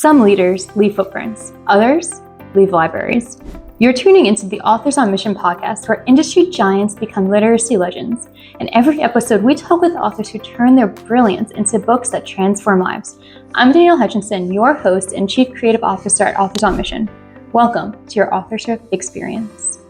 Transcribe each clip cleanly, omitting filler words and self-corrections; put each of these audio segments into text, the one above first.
Some leaders leave footprints, others leave libraries. You're tuning into the Authors on Mission podcast, where industry giants become literacy legends. In every episode, we talk with authors who turn their brilliance into books that transform lives. I'm Danielle Hutchinson, your host and Chief Creative Officer at Authors on Mission. Welcome to your authorship experience.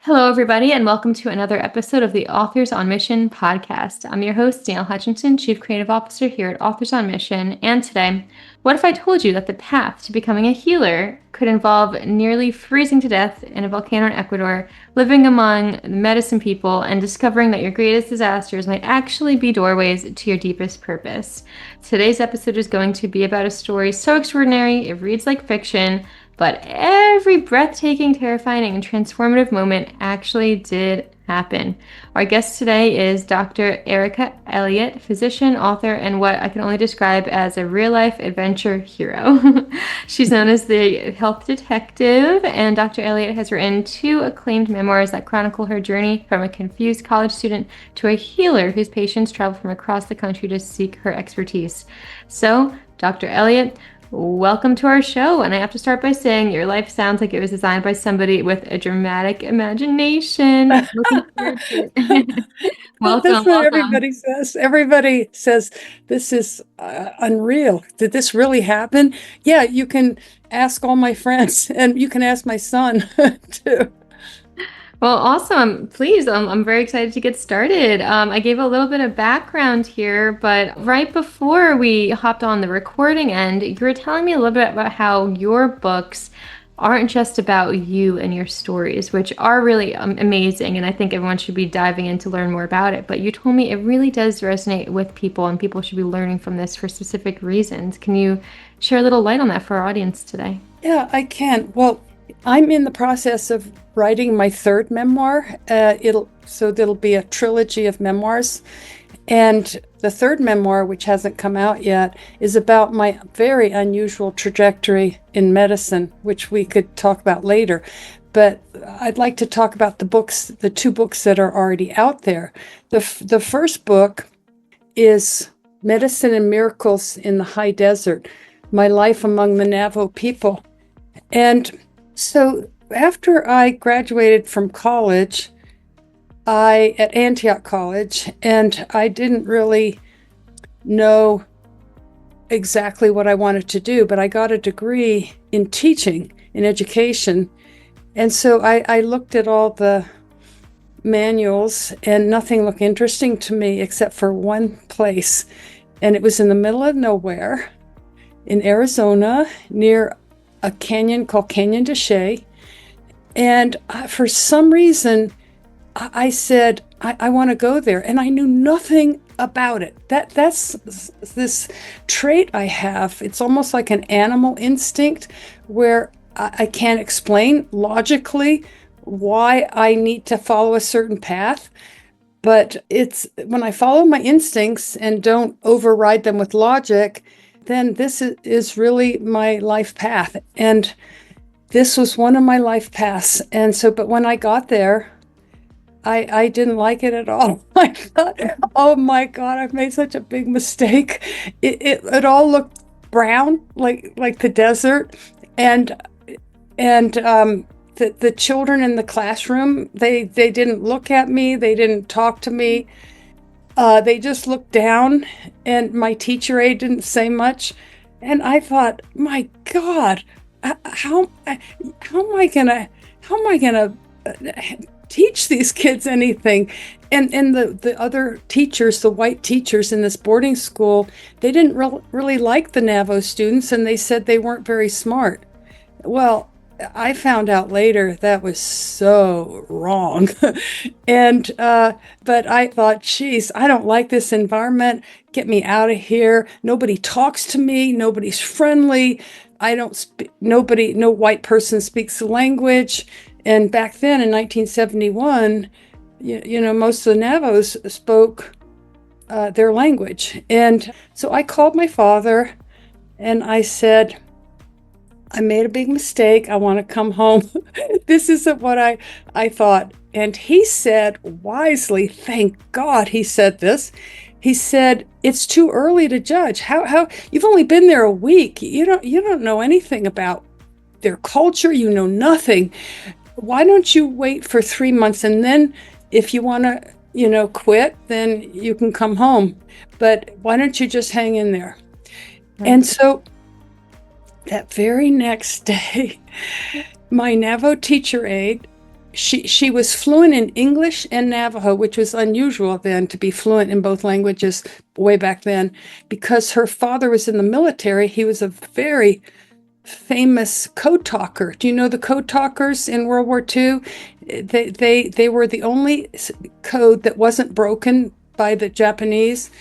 Hello, everybody, and welcome to another episode of the Authors on Mission podcast. I'm your host, Danielle Hutchinson, Chief Creative Officer here at Authors on Mission. And today, what if I told you that the path to becoming a healer could involve nearly freezing to death in a volcano in Ecuador, living among medicine people, and discovering that your greatest disasters might actually be doorways to your deepest purpose? Today's episode is going to be about a story so extraordinary, it reads like fiction, but every breathtaking, terrifying, and transformative moment actually did happen. Our guest today is Dr. Elliott, physician, author, and what I can only describe as a real-life adventure hero. She's known as the health detective, and Dr. Elliott has written 2 acclaimed memoirs that chronicle her journey from a confused college student to a healer whose patients travel from across the country to seek her expertise. So, Dr. Elliott, welcome to our show. And I have to start by saying your life sounds like it was designed by somebody with a dramatic imagination. Looking forward to it. Well, that's what everybody says. Everybody says this is unreal. Did this really happen? Yeah, you can ask all my friends, and you can ask my son too. Well, awesome. Please, I'm very excited to get started. I gave a little bit of background here, but right before we hopped on the recording end, you were telling me a little bit about how your books aren't just about you and your stories, which are really amazing, and I think everyone should be diving in to learn more about it. But you told me it really does resonate with people, and people should be learning from this for specific reasons. Can you share a little light on that for our audience today? Yeah, I can. Well, I'm in the process of writing my 3rd memoir. There'll be a trilogy of memoirs. And the 3rd memoir, which hasn't come out yet, is about my very unusual trajectory in medicine, which we could talk about later. But I'd like to talk about the 2 books that are already out there. The first book is Medicine and Miracles in the High Desert, My Life Among the Navajo People. And so after I graduated from college, at Antioch College, and I didn't really know exactly what I wanted to do, but I got a degree in teaching, in education. And so I looked at all the manuals, and nothing looked interesting to me except for one place. And it was in the middle of nowhere in Arizona, near a canyon called Canyon de Chelly. And for some reason, I said, I want to go there. And I knew nothing about it. That's this trait I have. It's almost like an animal instinct where I can't explain logically why I need to follow a certain path. But it's when I follow my instincts and don't override them with logic, then this is really my life path. And this was one of my life paths. And so, but when I got there, I didn't like it at all. I thought, oh my God, I've made such a big mistake. It all looked brown, like the desert. And the children in the classroom, they didn't look at me. They didn't talk to me. They just looked down, and my teacher aide didn't say much. And I thought, my God, how am I gonna teach these kids anything? And the other teachers, the white teachers in this boarding school, they didn't really like the Navajo students, and they said they weren't very smart. Well, I found out later that was so wrong. And but I thought, geez, I don't like this environment. Get me out of here. Nobody talks to me. Nobody's friendly. No white person speaks the language. And back then in 1971, most of the Navajos spoke their language. And so I called my father and I said, I made a big mistake. I want to come home. This isn't what I thought. And he said wisely, thank God he said this. He said, it's too early to judge. How you've only been there a week. You don't know anything about their culture. You know nothing. Why don't you wait for 3 months, and then if you want to, quit, then you can come home. But why don't you just hang in there? Right. And so that very next day, my Navajo teacher aide, she was fluent in English and Navajo, which was unusual then to be fluent in both languages way back then, because her father was in the military. He was a very famous code talker. Do you know the code talkers in World War II? They were the only code that wasn't broken by the Japanese,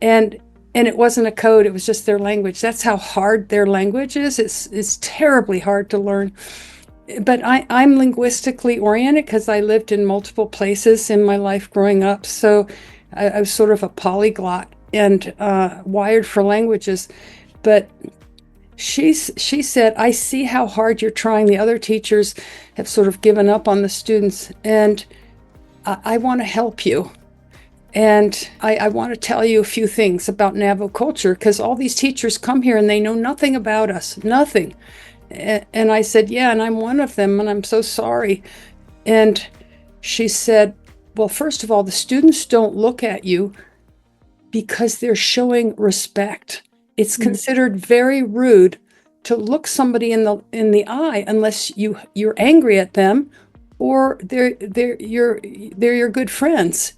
and it wasn't a code, it was just their language. That's how hard their language is. It's terribly hard to learn. But I'm linguistically oriented because I lived in multiple places in my life growing up. So I was sort of a polyglot and wired for languages. But she said, I see how hard you're trying. The other teachers have sort of given up on the students, and I want to help you. And I want to tell you a few things about Navajo culture, because all these teachers come here and they know nothing about us, nothing. And I said, yeah, and I'm one of them, and I'm so sorry. And she said, well, first of all, the students don't look at you because they're showing respect. It's considered very rude to look somebody in the eye unless you're angry at them or they're your good friends.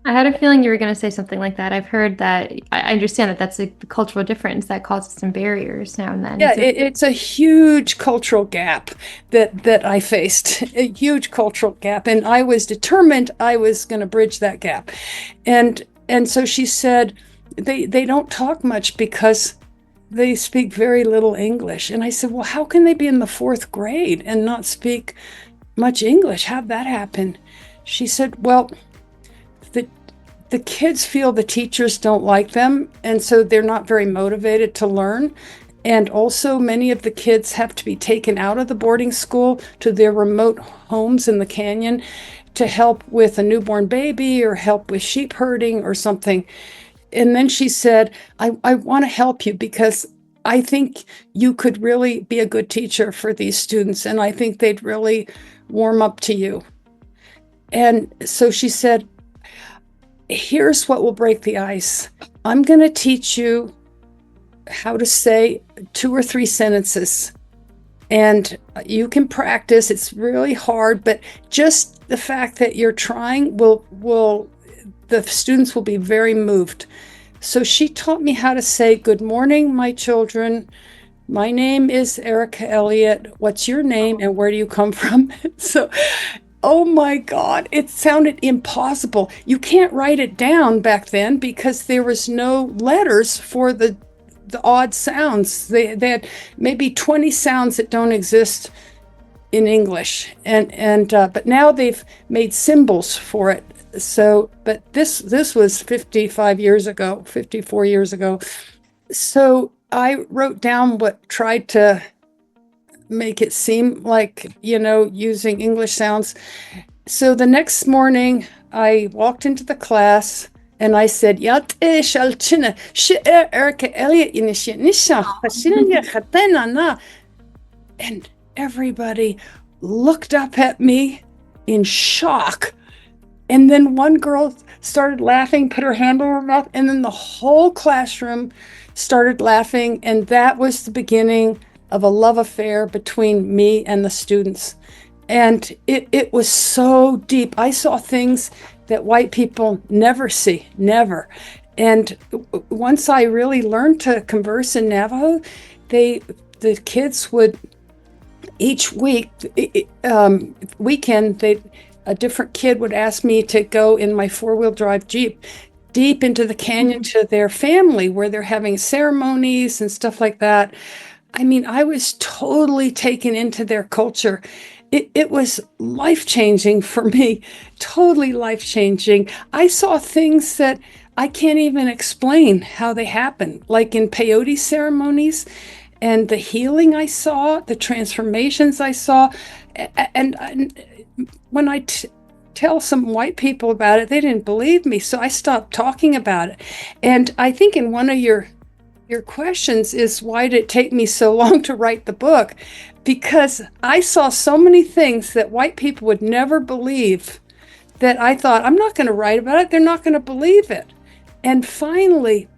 I had a feeling you were going to say something like that. I've heard that. I understand that that's a cultural difference that causes some barriers now and then. Yeah, it's a huge cultural gap that I faced, a huge cultural gap, and I was determined I was going to bridge that gap. And so she said, they don't talk much because they speak very little English. And I said, well, how can they be in the 4th grade and not speak much English? How'd that happen? She said, well, the kids feel the teachers don't like them, and so they're not very motivated to learn. And also, many of the kids have to be taken out of the boarding school to their remote homes in the canyon to help with a newborn baby or help with sheep herding or something. And then she said, I want to help you because I think you could really be a good teacher for these students, and I think they'd really warm up to you. And so she said, here's what will break the ice. I'm going to teach you how to say 2 or 3 sentences. And you can practice. It's really hard, but just the fact that you're trying the students will be very moved. So she taught me how to say, good morning, my children. My name is Erica Elliott. What's your name and where do you come from? So oh my God, it sounded impossible. You can't write it down back then because there was no letters for the odd sounds. They had maybe 20 sounds that don't exist in English. But now they've made symbols for it. So, but this was 55 years ago, 54 years ago. So I wrote down tried to make it seem like, using English sounds. So the next morning, I walked into the class and I said, Erica Elliott, and everybody looked up at me in shock. And then one girl started laughing, put her hand over her mouth, and then the whole classroom started laughing. And that was the beginning of a love affair between me and the students. And it was so deep. I saw things that white people never see, never. And once I really learned to converse in Navajo, the kids would, each weekend, a different kid would ask me to go in my 4-wheel drive Jeep deep into the canyon to their family where they're having ceremonies and stuff like that. I mean, I was totally taken into their culture. It was life-changing for me, totally life-changing. I saw things that I can't even explain how they happen, like in peyote ceremonies. and the healing I saw, the transformations I saw. And when I tell some white people about it, they didn't believe me. So I stopped talking about it. And I think in one of your questions is, why did it take me so long to write the book? Because I saw so many things that white people would never believe, that I thought, I'm not going to write about it. They're not going to believe it. And finally,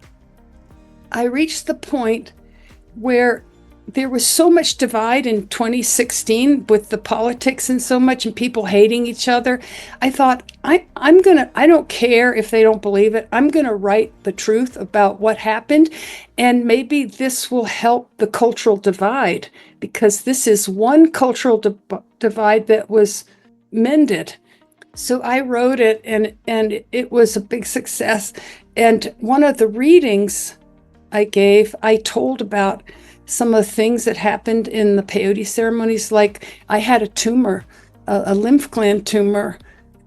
I reached the point where there was so much divide in 2016 with the politics and so much, and people hating each other. I thought, I don't care if they don't believe it. I'm going to write the truth about what happened. And maybe this will help the cultural divide, because this is one cultural divide that was mended. So I wrote it, and it was a big success. And one of the readings I gave, I told about some of the things that happened in the peyote ceremonies. Like, I had a tumor, a lymph gland tumor,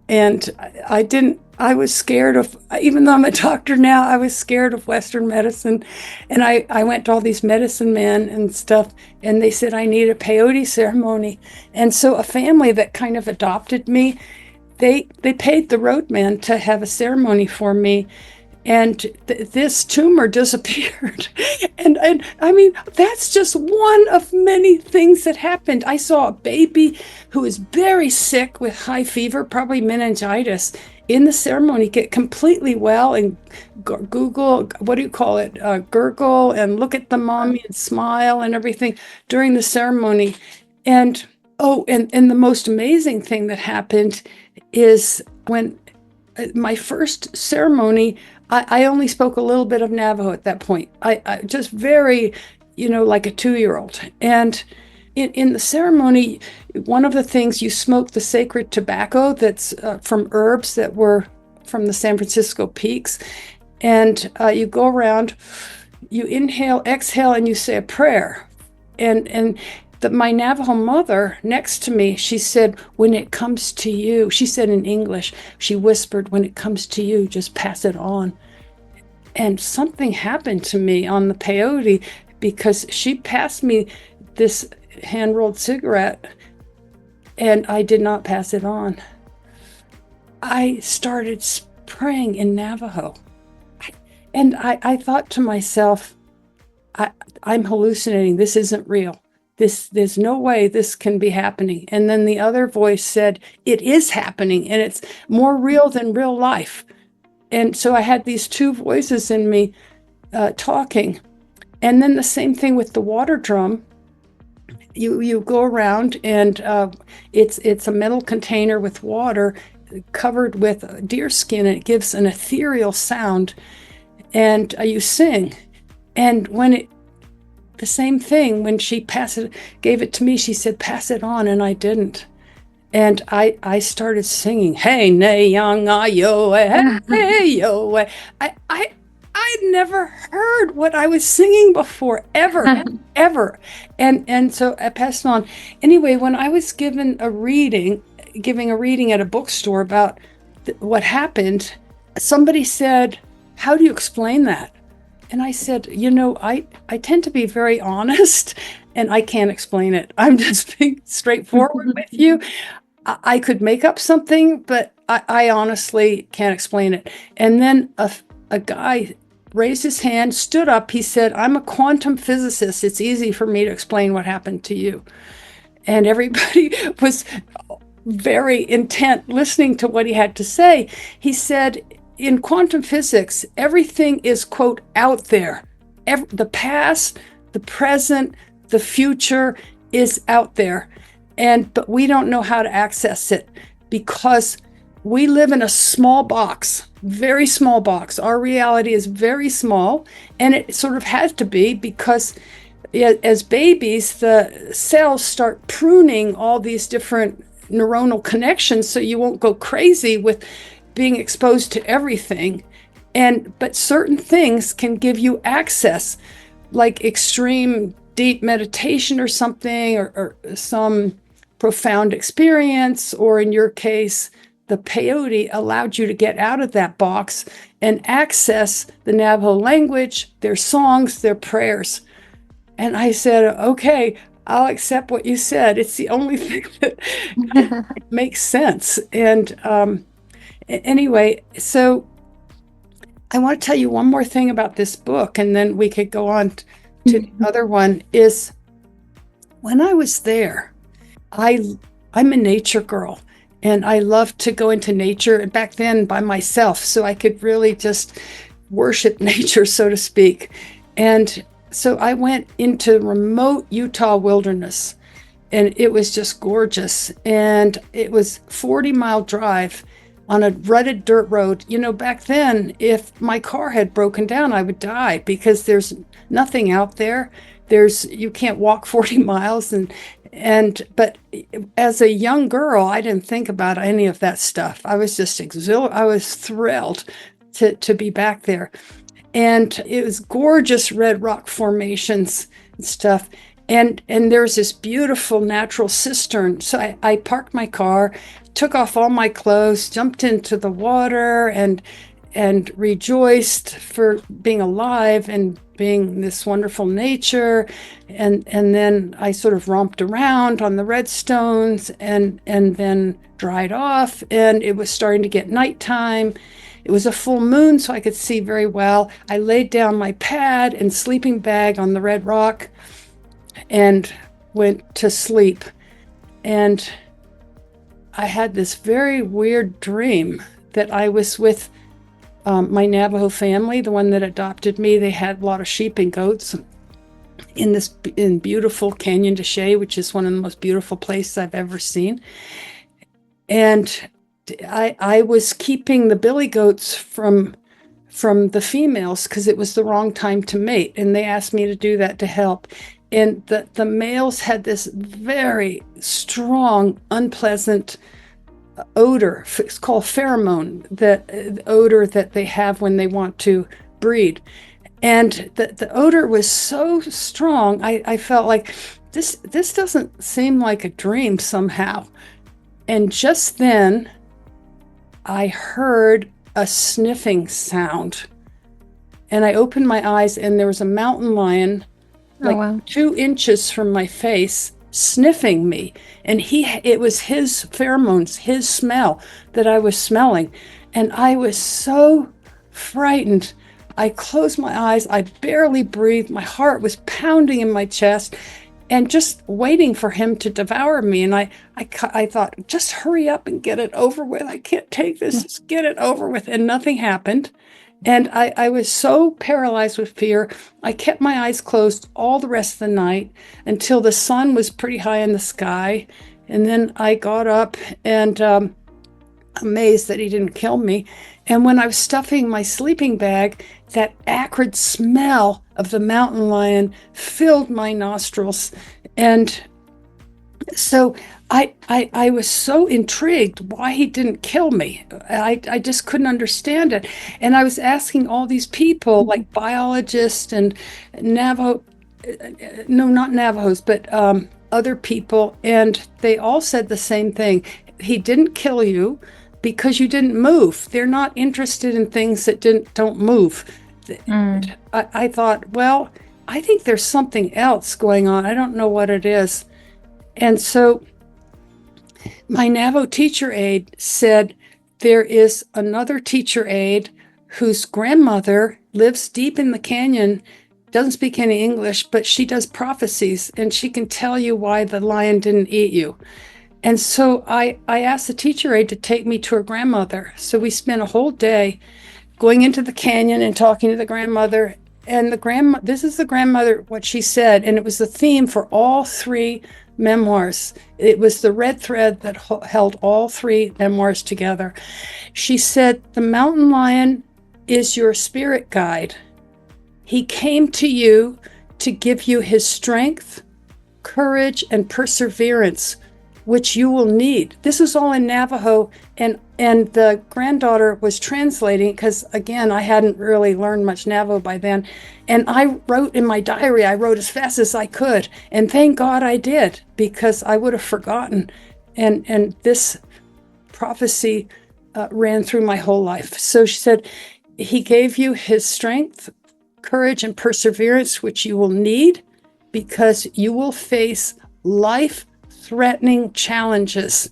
and I was scared of, even though I'm a doctor now, I was scared of Western medicine. And I went to all these medicine men and stuff, and they said I need a peyote ceremony. And so a family that kind of adopted me, they paid the roadman to have a ceremony for me. And this tumor disappeared. and I mean, that's just one of many things that happened. I saw a baby who was very sick with high fever, probably meningitis, in the ceremony get completely well, and Google, what do you call it, gurgle and look at the mommy and smile and everything during the ceremony. And and the most amazing thing that happened is, when my first ceremony, I only spoke a little bit of Navajo at that point. I just very, like a 2-year-old. And in the ceremony, one of the things, you smoke the sacred tobacco that's from herbs that were from the San Francisco peaks. And you go around, you inhale, exhale, and you say a prayer. And my Navajo mother next to me, she said, when it comes to you, she said in English, she whispered, when it comes to you, just pass it on. And something happened to me on the peyote, because she passed me this hand-rolled cigarette, and I did not pass it on. I started praying in Navajo. And I thought to myself, I'm hallucinating. This isn't real. There's no way this can be happening. And then the other voice said, it is happening, and it's more real than real life. And so I had these two voices in me talking. And then the same thing with the water drum. You go around, and it's a metal container with water covered with deer skin, and it gives an ethereal sound. And you sing. And the same thing, when she gave it to me, she said, pass it on, and I didn't. And I started singing, hey, nay, young, yo, hey, yo. I'd never heard what I was singing before, ever, ever. And so I passed on. Anyway, when I was giving a reading at a bookstore about what happened, somebody said, how do you explain that? And I said, I tend to be very honest, and I can't explain it. I'm just being straightforward with you. I could make up something, but I honestly can't explain it. And then a guy raised his hand, stood up. He said, I'm a quantum physicist. It's easy for me to explain what happened to you. And everybody was very intent listening to what he had to say. He said, in quantum physics, everything is, quote, out there. The past, the present, the future is out there. But we don't know how to access it, because we live in a small box, very small box. Our reality is very small, and it sort of has to be, because as babies, the cells start pruning all these different neuronal connections, so you won't go crazy with being exposed to everything. But certain things can give you access, like extreme deep meditation or something, or some profound experience, or in your case, the peyote allowed you to get out of that box and access the Navajo language, their songs, their prayers. And I said, okay, I'll accept what you said. It's the only thing that makes sense. And anyway, so I want to tell you one more thing about this book, and then we could go on to the other one. Is when I was there, I'm a nature girl, and I love to go into nature. And back then, by myself, so I could really just worship nature, so to speak. And so I went into remote Utah wilderness, and it was just gorgeous. And it was 40-mile drive on a rutted dirt road. You know, back then, if my car had broken down, I would die because there's nothing out there. You can't walk 40 miles. But as a young girl, I didn't think about any of that stuff. I was just I was thrilled to be back there. And it was gorgeous red rock formations and stuff. And there's this beautiful natural cistern. So I parked my car, took off all my clothes, jumped into the water, and rejoiced for being alive and being this wonderful nature. And then I sort of romped around on the red stones and then dried off, and it was starting to get nighttime. It was a full moon, so I could see very well. I laid down my pad and sleeping bag on the red rock and went to sleep. And I had this very weird dream that I was with my Navajo family, the one that adopted me. They had a lot of sheep and goats in beautiful Canyon de Chelly, which is one of the most beautiful places I've ever seen. And I was keeping the billy goats from the females because it was the wrong time to mate, and they asked me to do that to help. And the males had this very strong, unpleasant odor. It's called pheromone, the odor that they have when they want to breed. And the odor was so strong, I felt like this doesn't seem like a dream somehow. And just then, I heard a sniffing sound. And I opened my eyes, and there was a mountain lion, like, wow. 2 inches from my face, sniffing me. And it was his pheromones, his smell that I was smelling. And I was so frightened. I closed my eyes. I barely breathed. My heart was pounding in my chest and just waiting for him to devour me. And I thought, just hurry up and get it over with. I can't take this. Just get it over with. And nothing happened. And I was so paralyzed with fear. I kept my eyes closed all the rest of the night until the sun was pretty high in the sky. And then I got up and amazed that he didn't kill me. And when I was stuffing my sleeping bag, that acrid smell of the mountain lion filled my nostrils. And so I was so intrigued why he didn't kill me. I just couldn't understand it. And I was asking all these people, like biologists and Navajo, no, not Navajos, but other people, and they all said the same thing. He didn't kill you because you didn't move. They're not interested in things that don't move. I thought, well, I think there's something else going on. I don't know what it is. And so my Navajo teacher aide said, there is another teacher aide whose grandmother lives deep in the canyon, doesn't speak any English, but she does prophecies, and she can tell you why the lion didn't eat you. And so I asked the teacher aide to take me to her grandmother. So we spent a whole day going into the canyon and talking to the grandmother. And this is the grandmother, what she said, and it was the theme for all 3 memoirs. It was the red thread that held all 3 memoirs together. She said, the mountain lion is your spirit guide. He came to you to give you his strength, courage, and perseverance, which you will need. This is all in Navajo, and the granddaughter was translating because, again, I hadn't really learned much Navajo by then. And I wrote in my diary, I wrote as fast as I could, and thank God I did, because I would have forgotten. And this prophecy ran through my whole life. So she said, he gave you his strength, courage, and perseverance, which you will need. because you will face life-threatening challenges.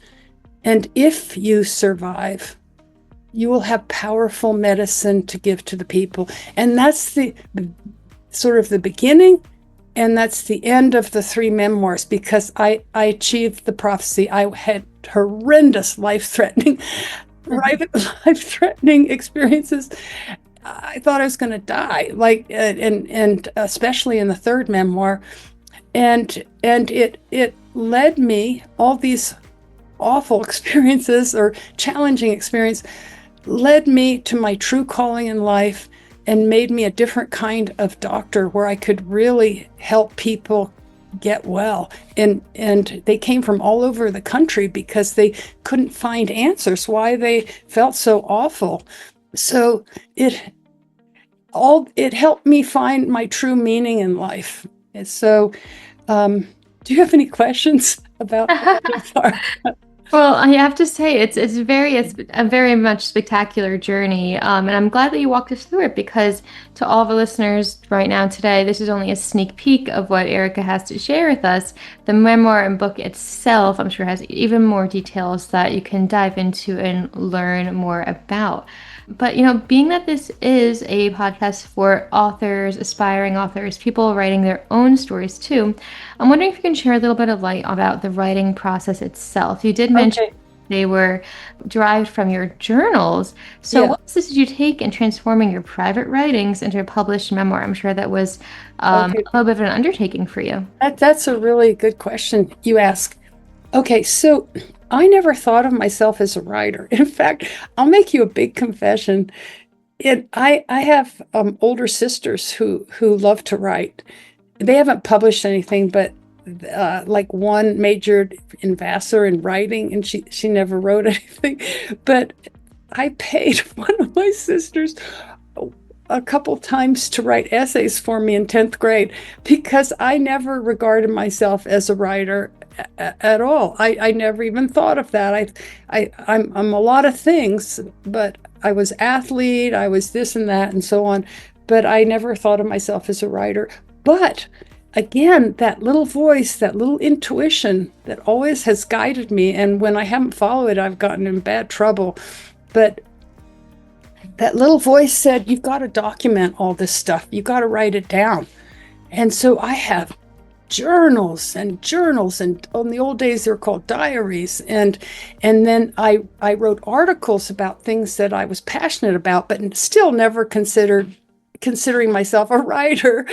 And if you survive, you will have powerful medicine to give to the people. And that's the sort of the beginning, and that's the end of the 3 memoirs, because I achieved the prophecy. I had horrendous life-threatening experiences. I thought I was going to die, like, and especially in the 3rd memoir, and it led me, all these awful experiences or challenging experience led me to my true calling in life and made me a different kind of doctor, where I could really help people get well. And they came from all over the country because they couldn't find answers why they felt so awful. So it helped me find my true meaning in life. And so, do you have any questions about that? Well, I have to say it's a very much spectacular journey, and I'm glad that you walked us through it, because to all the listeners right now today, this is only a sneak peek of what Erica has to share with us. The memoir and book itself, I'm sure, has even more details that you can dive into and learn more about. But, being that this is a podcast for authors, aspiring authors, people writing their own stories too, I'm wondering if you can share a little bit of light about the writing process itself. You did mention they were derived from your journals. So what steps did you take in transforming your private writings into a published memoir? I'm sure that was a little bit of an undertaking for you. That's a really good question you ask. Okay, so I never thought of myself as a writer. In fact, I'll make you a big confession. I have older sisters who love to write. They haven't published anything, but like one majored in Vassar in writing, and she never wrote anything. But I paid one of my sisters a couple times to write essays for me in 10th grade, because I never regarded myself as a writer at all. I never even thought of that. I'm a lot of things, but I was athlete, I was this and that and so on, but I never thought of myself as a writer. But again, that little voice, that little intuition that always has guided me, and when I haven't followed it, I've gotten in bad trouble. But that little voice said, you've got to document all this stuff. You've got to write it down. And so I have journals, and on the old days they were called diaries, and then I wrote articles about things that I was passionate about, but still never considering myself a writer.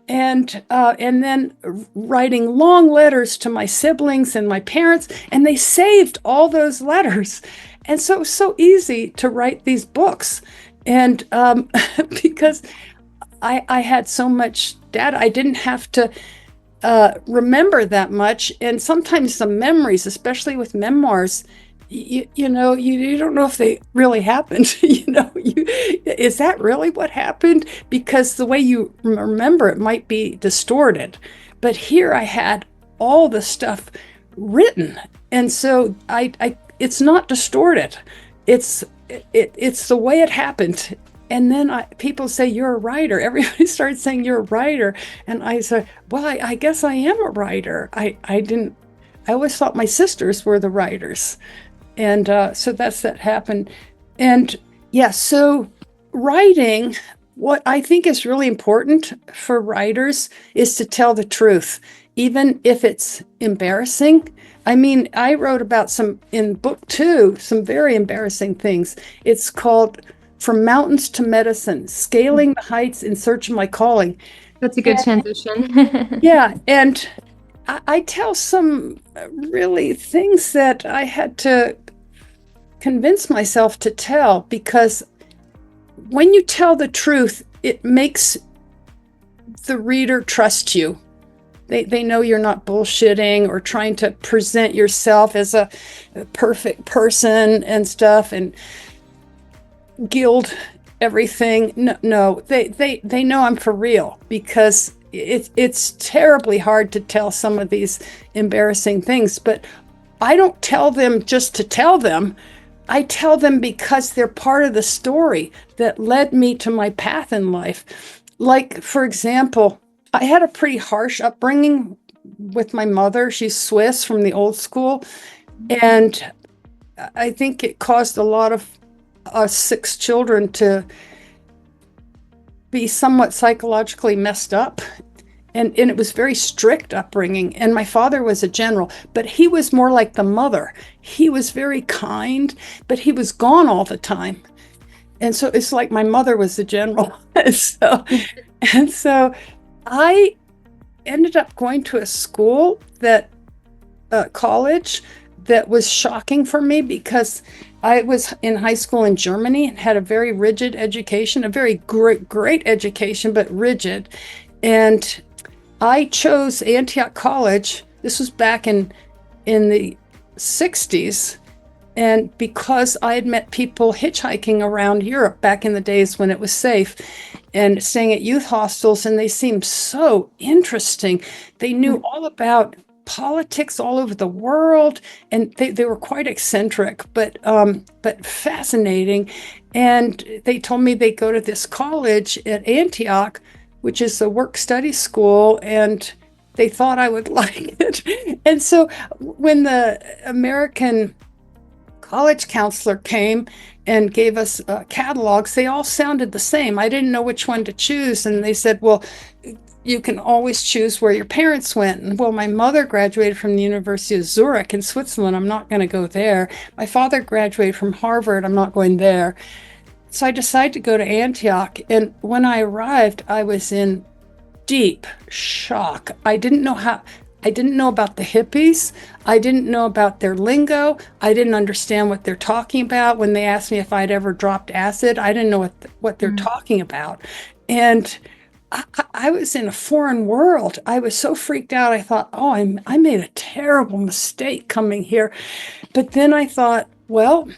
And then writing long letters to my siblings and my parents, and they saved all those letters. And so it was so easy to write these books. And because I had so much data, I didn't have to remember that much. And sometimes the memories, especially with memoirs, you don't know if they really happened. Is that really what happened? Because the way you remember it might be distorted. But here I had all the stuff written, and so it's not distorted. It's the way it happened. And then people say, you're a writer. Everybody starts saying you're a writer. And I said, well, I guess I am a writer. I always thought my sisters were the writers. And so that happened. And so writing, what I think is really important for writers is to tell the truth, even if it's embarrassing. I mean, I wrote about in book 2, some very embarrassing things. It's called From Mountains to Medicine, Scaling the Heights in Search of My Calling. That's a good transition. Yeah. And I tell some really things that I had to convince myself to tell, because when you tell the truth, it makes the reader trust you. They know you're not bullshitting or trying to present yourself as a perfect person and stuff and gild everything. No, they know I'm for real, because it's terribly hard to tell some of these embarrassing things. But I don't tell them just to tell them. I tell them because they're part of the story that led me to my path in life. Like, for example, I had a pretty harsh upbringing with my mother. She's Swiss from the old school. And I think it caused a lot of us 6 children to be somewhat psychologically messed up. And it was very strict upbringing. And my father was a general, but he was more like the mother. He was very kind, but he was gone all the time. And so it's like my mother was the general. and so I ended up going to a school college that was shocking for me, because I was in high school in Germany and had a very rigid education, a very great education, but rigid. And I chose Antioch College. This was back in the 60s. And because I had met people hitchhiking around Europe back in the days when it was safe, and staying at youth hostels, and they seemed so interesting. They knew all about politics all over the world, and they were quite eccentric, but fascinating. And they told me they go to this college at Antioch, which is a work-study school, and they thought I would like it. And so when the American college counselor came and gave us catalogs, they all sounded the same. I didn't know which one to choose. And they said, well, you can always choose where your parents went. And well, my mother graduated from the University of Zurich in Switzerland. I'm not going to go there. My father graduated from Harvard. I'm not going there. So I decided to go to Antioch. And when I arrived, I was in deep shock. I didn't know about the hippies. I didn't know about their lingo. I didn't understand what they're talking about. When they asked me if I'd ever dropped acid, I didn't know what they're talking about. And I was in a foreign world. I was so freaked out. I thought, oh, I made a terrible mistake coming here. But then I thought, well,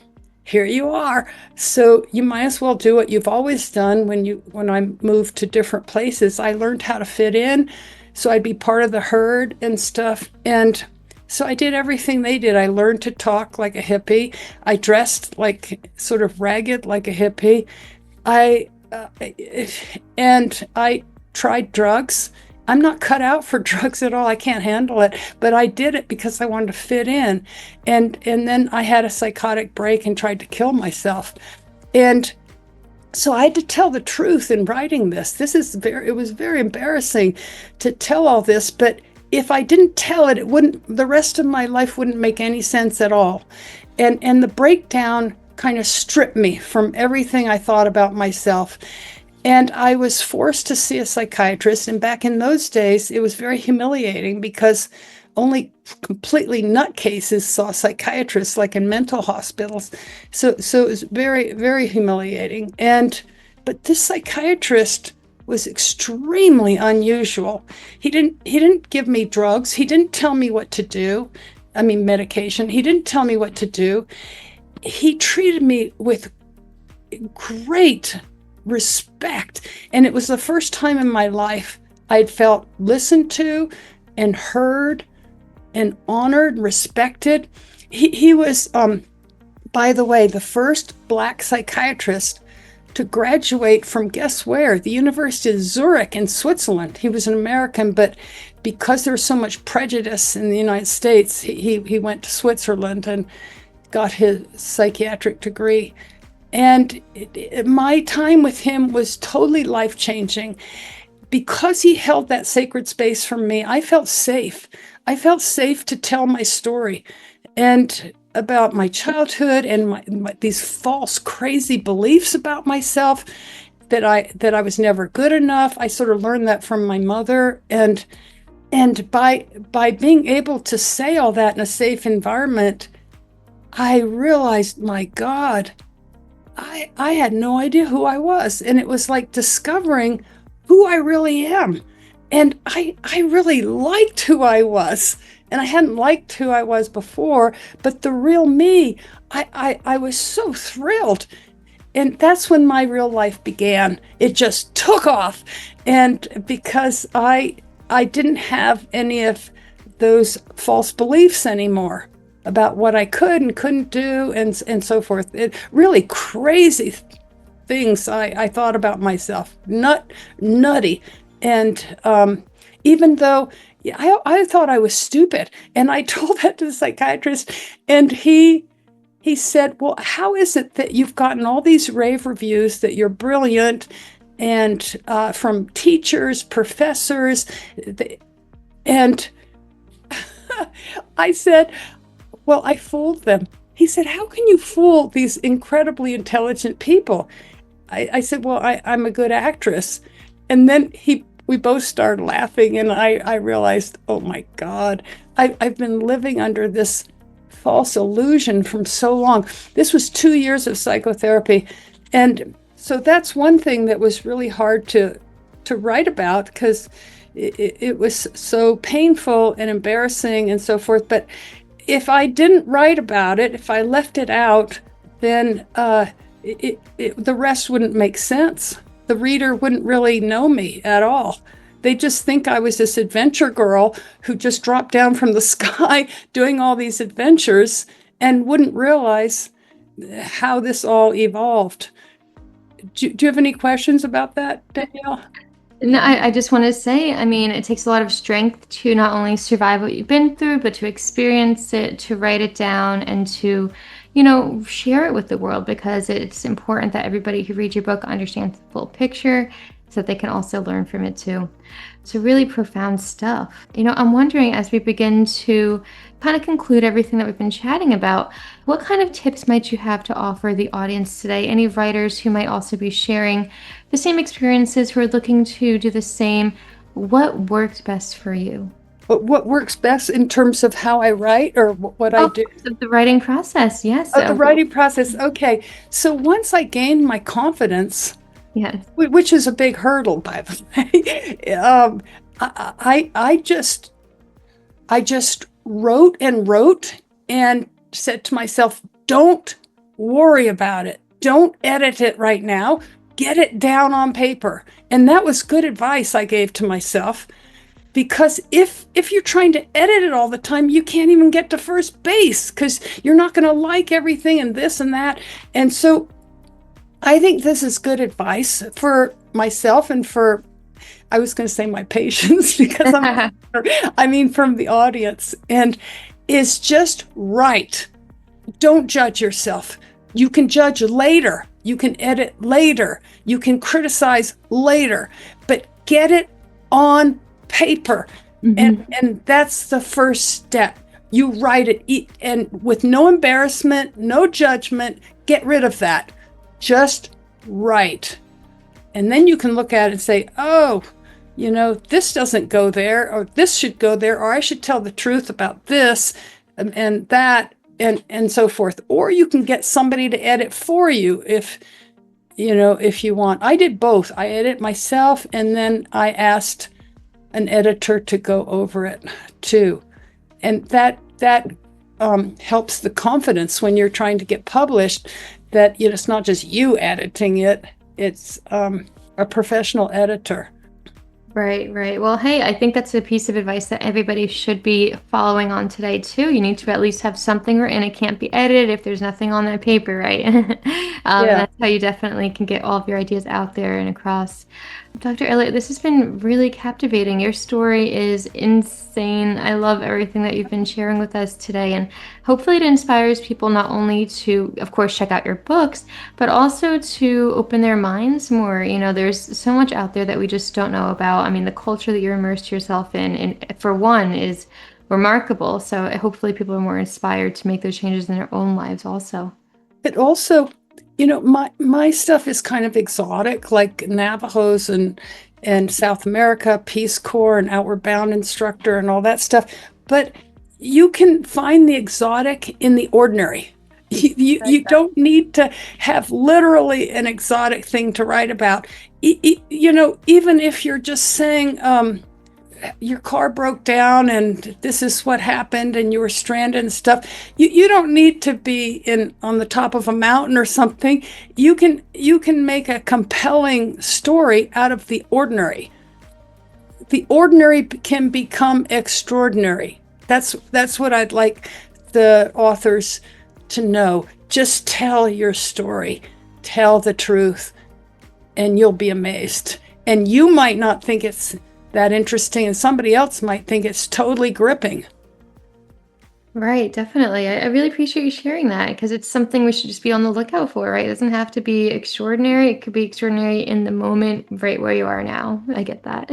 here you are. So you might as well do what you've always done. When I moved to different places, I learned how to fit in. So I'd be part of the herd and stuff. And so I did everything they did. I learned to talk like a hippie. I dressed like sort of ragged like a hippie. And I tried drugs. I'm not cut out for drugs at all. I can't handle it. But I did it because I wanted to fit in. And then I had a psychotic break and tried to kill myself. And so I had to tell the truth in writing this. It was very embarrassing to tell all this, but if I didn't tell it, the rest of my life wouldn't make any sense at all. And the breakdown kind of stripped me from everything I thought about myself. And I was forced to see a psychiatrist. And back in those days, it was very humiliating because only completely nutcases saw psychiatrists, like in mental hospitals. So it was very, very humiliating. But this psychiatrist was extremely unusual. He didn't give me drugs. He didn't tell me what to do. I mean, medication. He didn't tell me what to do. He treated me with great respect. And it was the first time in my life I'd felt listened to and heard and honored, respected. He was, by the way, the first Black psychiatrist to graduate from, guess where? The University of Zurich in Switzerland. He was an American, but because there was so much prejudice in the United States, he went to Switzerland and got his psychiatric degree. And my time with him was totally life-changing. Because he held that sacred space for me, I felt safe. I felt safe to tell my story and about my childhood and these false, crazy beliefs about myself, that I was never good enough. I sort of learned that from my mother. And by being able to say all that in a safe environment, I realized, my God, I had no idea who I was. And it was like discovering who I really am. And I really liked who I was. And I hadn't liked who I was before, but the real me, I was so thrilled. And that's when my real life began. It just took off. And because I didn't have any of those false beliefs anymore about what I could and couldn't do and so forth. It really crazy things I thought about myself. Nutty. And even though I thought I was stupid, and I told that to the psychiatrist, and he said, well, how is it that you've gotten all these rave reviews that you're brilliant, and from teachers, professors, and I said, well, I fooled them. He said, how can you fool these incredibly intelligent people? I said, well, I'm a good actress. And then we both started laughing, and I realized, oh my God, I've been living under this false illusion from so long. This was 2 years of psychotherapy. And so that's one thing that was really hard to write about, because it was so painful and embarrassing and so forth. But if I didn't write about it, if I left it out, then the rest wouldn't make sense. The reader wouldn't really know me at all. They just think I was this adventure girl who just dropped down from the sky doing all these adventures, and wouldn't realize how this all evolved. Do you have any questions about that, Danielle? No, I just want to say, I mean, it takes a lot of strength to not only survive what you've been through, but to experience it, to write it down, and to, share it with the world, because it's important that everybody who reads your book understands the full picture so that they can also learn from it too. So really profound stuff. I'm wondering, as we begin to kind of conclude everything that we've been chatting about, what kind of tips might you have to offer the audience today? Any writers who might also be sharing the same experiences, who are looking to do the same? What worked best for you? What works best in terms of how I write, or what I do? The writing process, yes. Oh, the writing process. Okay. So once I gained my confidence, Yes. which is a big hurdle, by the way, I just wrote and wrote, and said to myself, don't worry about it. Don't edit it right now. Get it down on paper. And that was good advice I gave to myself, because if you're trying to edit it all the time, you can't even get to first base, because you're not going to like everything and this and that. And so I think this is good advice for myself, and for, I was going to say my patients, because I mean from the audience, and is just write. Don't judge yourself. You can judge later. You can edit later. You can criticize later, but get it on paper. Mm-hmm. And that's the first step. You write it, and with no embarrassment, no judgment. Get rid of that. Just write. And then you can look at it and say, oh, this doesn't go there, or this should go there, or I should tell the truth about this and that, and so forth. Or you can get somebody to edit for you if you want. I did both. I edit myself, and then I asked an editor to go over it too. And that helps the confidence when you're trying to get published, that it's not just you editing it, it's a professional editor. Right. Well, hey, I think that's a piece of advice that everybody should be following on today too. You need to at least have something written. It can't be edited if there's nothing on that paper, right? That's how you definitely can get all of your ideas out there and across. Dr. Elliott, this has been really captivating. Your story is insane. I love everything that you've been sharing with us today, and hopefully it inspires people not only to, of course, check out your books, but also to open their minds more. There's so much out there that we just don't know about. I mean, the culture that you're immersed yourself in, and for one, is remarkable. So hopefully people are more inspired to make those changes in their own lives also. But also, my stuff is kind of exotic, like Navajos and South America, Peace Corps and Outward Bound instructor and all that stuff. But you can find the exotic in the ordinary. You don't need to have literally an exotic thing to write about. Even if you're just saying your car broke down and this is what happened and you were stranded and stuff, you don't need to be on the top of a mountain or something. You can make a compelling story out of the ordinary. The ordinary can become extraordinary. That's what I'd like the authors to know. Just tell your story, tell the truth, and you'll be amazed. And you might not think it's that interesting, and somebody else might think it's totally gripping. Right, definitely. I really appreciate you sharing that because it's something we should just be on the lookout for, right? It doesn't have to be extraordinary. It could be extraordinary in the moment, right where you are now. I get that.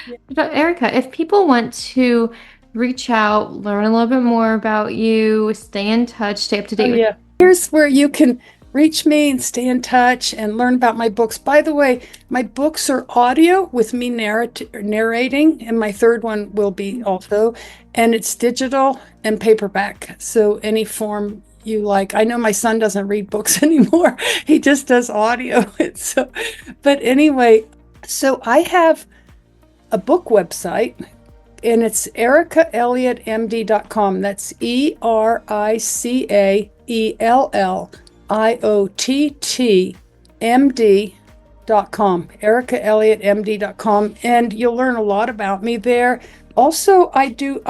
Yeah. But Erica, if people want to reach out, learn a little bit more about you, stay in touch, stay up to Oh, date with. yeah. Here's where you can reach me and stay in touch and learn about my books. By the way, my books are audio with me narrating, and my third one will be also, and it's digital and paperback. So any form you like. I know my son doesn't read books anymore. He just does audio. So, but anyway, so I have a book website, and it's ericaelliottmd.com. That's EricaElliottMD.com. EricaElliottMD.com. And you'll learn a lot about me there. Also, I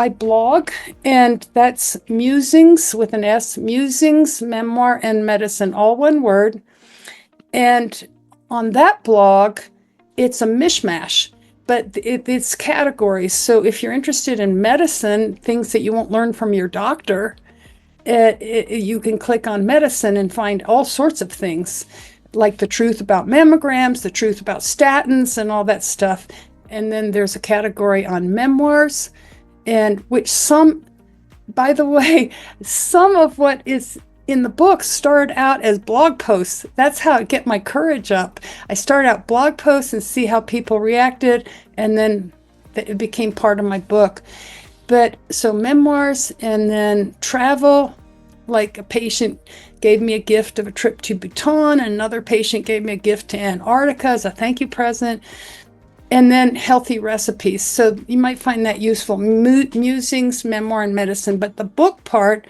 blog, and that's Musings with an S, Musings, Memoir, and Medicine, all one word. And on that blog, it's a mishmash, but it's categories. So if you're interested in medicine, things that you won't learn from your doctor, you can click on medicine and find all sorts of things, like the truth about mammograms, the truth about statins, and all that stuff. And then there's a category on memoirs, and by the way, some of what is in the book started out as blog posts. That's how I get my courage up. I start out blog posts and see how people reacted, and then it became part of my book. But so memoirs, and then travel, like a patient gave me a gift of a trip to Bhutan, and another patient gave me a gift to Antarctica as a thank you present. And then healthy recipes. So you might find that useful. Musings, memoir, and medicine. But the book part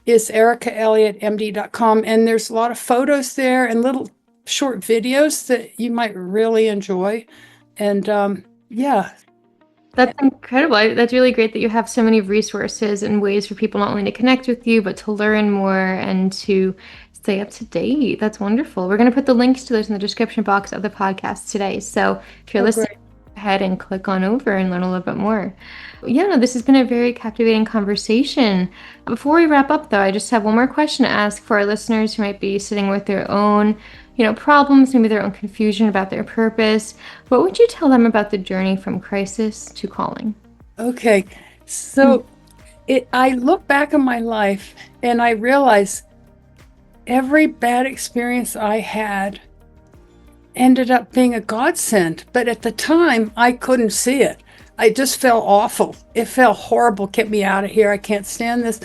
is ericaelliottmd.com. And there's a lot of photos there and little short videos that you might really enjoy. And yeah. That's incredible. That's really great that you have so many resources and ways for people not only to connect with you, but to learn more and to stay up to date. That's wonderful. We're going to put the links to those in the description box of the podcast today. So if you're listening, go ahead and click on over and learn a little bit more. Yeah, no, this has been a very captivating conversation. Before we wrap up, though, I just have one more question to ask for our listeners who might be sitting with their own problems, maybe their own confusion about their purpose. What would you tell them about the journey from crisis to calling? Okay, so I look back on my life and I realize every bad experience I had ended up being a godsend. But at the time, I couldn't see it. I just felt awful. It felt horrible. Get me out of here. I can't stand this.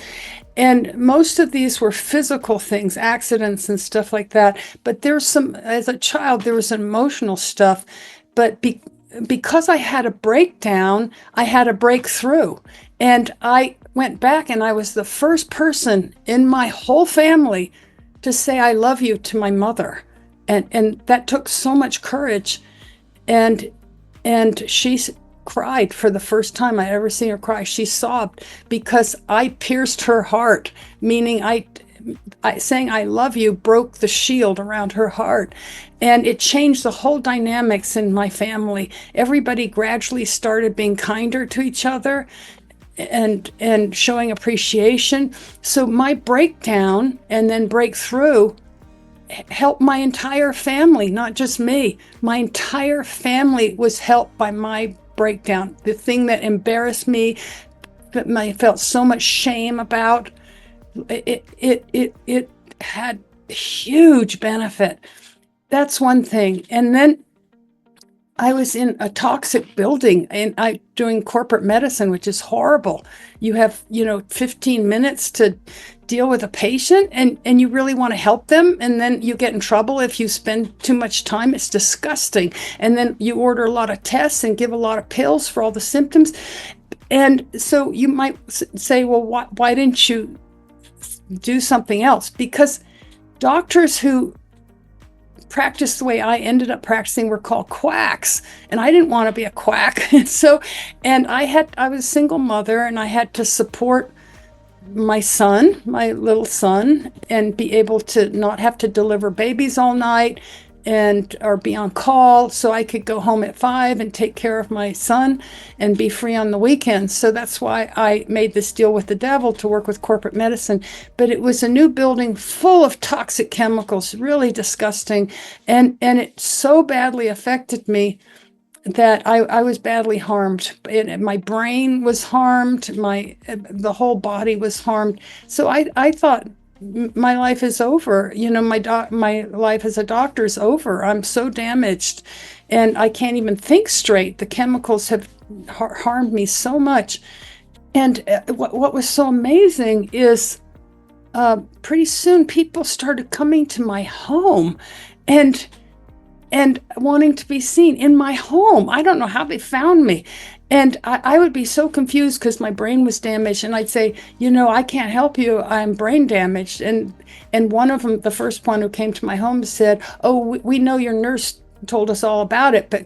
And most of these were physical things, accidents and stuff like that. But there's as a child, there was emotional stuff. But because I had a breakdown, I had a breakthrough. And I went back, and I was the first person in my whole family to say, I love you, to my mother. And that took so much courage. And she cried for the first time I ever seen her cry. She sobbed because I pierced her heart, meaning I saying I love you broke the shield around her heart. And it changed the whole dynamics in my family. Everybody gradually started being kinder to each other and showing appreciation. So my breakdown and then breakthrough helped my entire family, not just me. My entire family was helped by my breakdown. The thing that embarrassed me, that I felt so much shame about, it had huge benefit. That's one thing. And then I was in a toxic building, and I doing corporate medicine, which is horrible. You have 15 minutes to deal with a patient, and you really want to help them, and then you get in trouble if you spend too much time. It's disgusting. And then you order a lot of tests and give a lot of pills for all the symptoms. And so you might say, well, why didn't you do something else? Because doctors who practice the way I ended up practicing were called quacks, and I didn't want to be a quack. And I was a single mother, and I had to support my son, my little son, and be able to not have to deliver babies all night, and or be on call so I could go home at 5 and take care of my son and be free on the weekends. So that's why I made this deal with the devil to work with corporate medicine. But it was a new building full of toxic chemicals, really disgusting. And it so badly affected me that I was badly harmed. My brain was harmed. The whole body was harmed. So I thought my life is over. My life as a doctor is over. I'm so damaged, and I can't even think straight. The chemicals have harmed me so much. And what was so amazing is pretty soon people started coming to my home, and wanting to be seen in my home. I don't know how they found me. And I would be so confused because my brain was damaged. And I'd say, I can't help you. I'm brain damaged. And one of them, the first one who came to my home, said, oh, we know your nurse told us all about it, but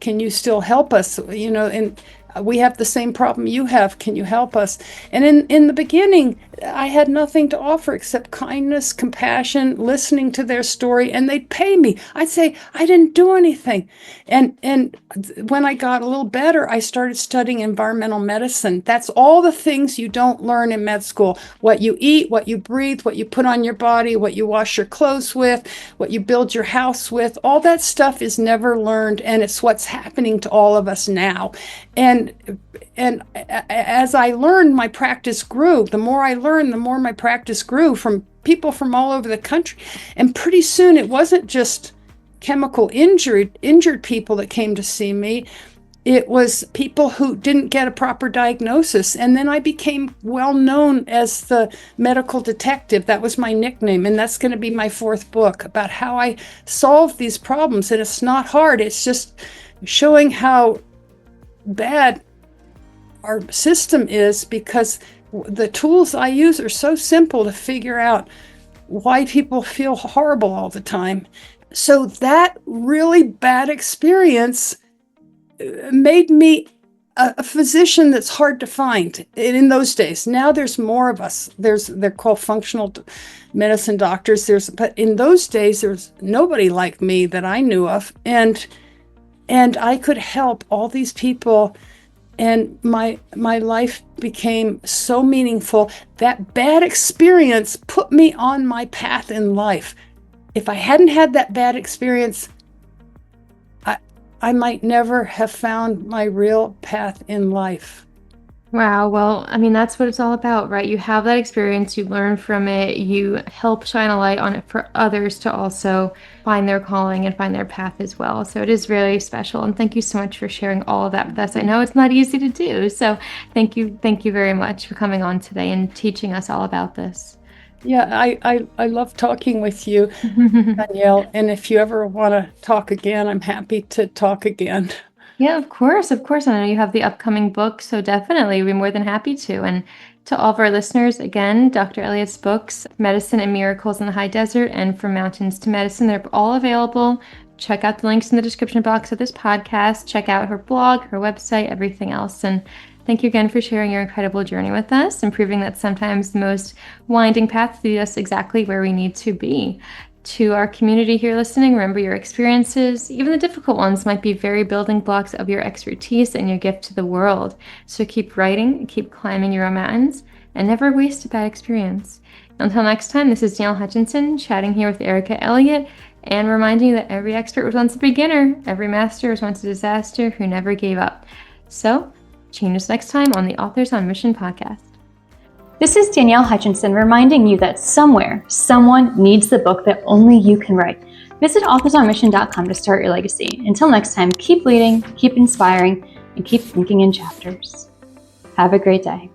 can you still help us? And we have the same problem you have. Can you help us? And in the beginning, I had nothing to offer except kindness, compassion, listening to their story, and they'd pay me. I'd say, I didn't do anything. And when I got a little better, I started studying environmental medicine. That's all the things you don't learn in med school. What you eat, what you breathe, what you put on your body, what you wash your clothes with, what you build your house with, all that stuff is never learned, and it's what's happening to all of us now. And as I learned, my practice grew. The more I learned, the more my practice grew from people from all over the country. And pretty soon it wasn't just chemical injured people that came to see me. It was people who didn't get a proper diagnosis. And then I became well known as the medical detective. That was my nickname. And that's going to be my 4th book about how I solve these problems. And it's not hard. It's just showing how bad our system is, because the tools I use are so simple to figure out why people feel horrible all the time. So that really bad experience made me a physician that's hard to find in those days. Now there's more of us. They're called functional medicine doctors. But in those days, there's nobody like me that I knew of. And I could help all these people. And my life became so meaningful. That bad experience put me on my path in life. If I hadn't had that bad experience, I might never have found my real path in life. Wow. Well, I mean, that's what it's all about, right? You have that experience, you learn from it, you help shine a light on it for others to also find their calling and find their path as well. So it is really special. And thank you so much for sharing all of that with us. I know it's not easy to do. So thank you very much for coming on today and teaching us all about this. Yeah, I love talking with you, Danielle. And if you ever want to talk again, I'm happy to talk again. Yeah, of course. Of course. I know you have the upcoming book, so definitely we'd be more than happy to. And to all of our listeners, again, Dr. Elliott's books, Medicine and Miracles in the High Desert and From Mountains to Medicine, they're all available. Check out the links in the description box of this podcast. Check out her blog, her website, everything else. And thank you again for sharing your incredible journey with us and proving that sometimes the most winding paths lead us exactly where we need to be. To our community here listening, remember your experiences, even the difficult ones, might be very building blocks of your expertise and your gift to the world. So keep writing, keep climbing your own mountains, and never waste a bad experience. Until next time, this is Danielle Hutchinson chatting here with Erica Elliott, and reminding you that every expert was once a beginner, every master was once a disaster who never gave up. So, join us next time on the Authors on Mission podcast. This is Danielle Hutchinson reminding you that somewhere, someone needs the book that only you can write. Visit authorsonmission.com to start your legacy. Until next time, keep leading, keep inspiring, and keep thinking in chapters. Have a great day.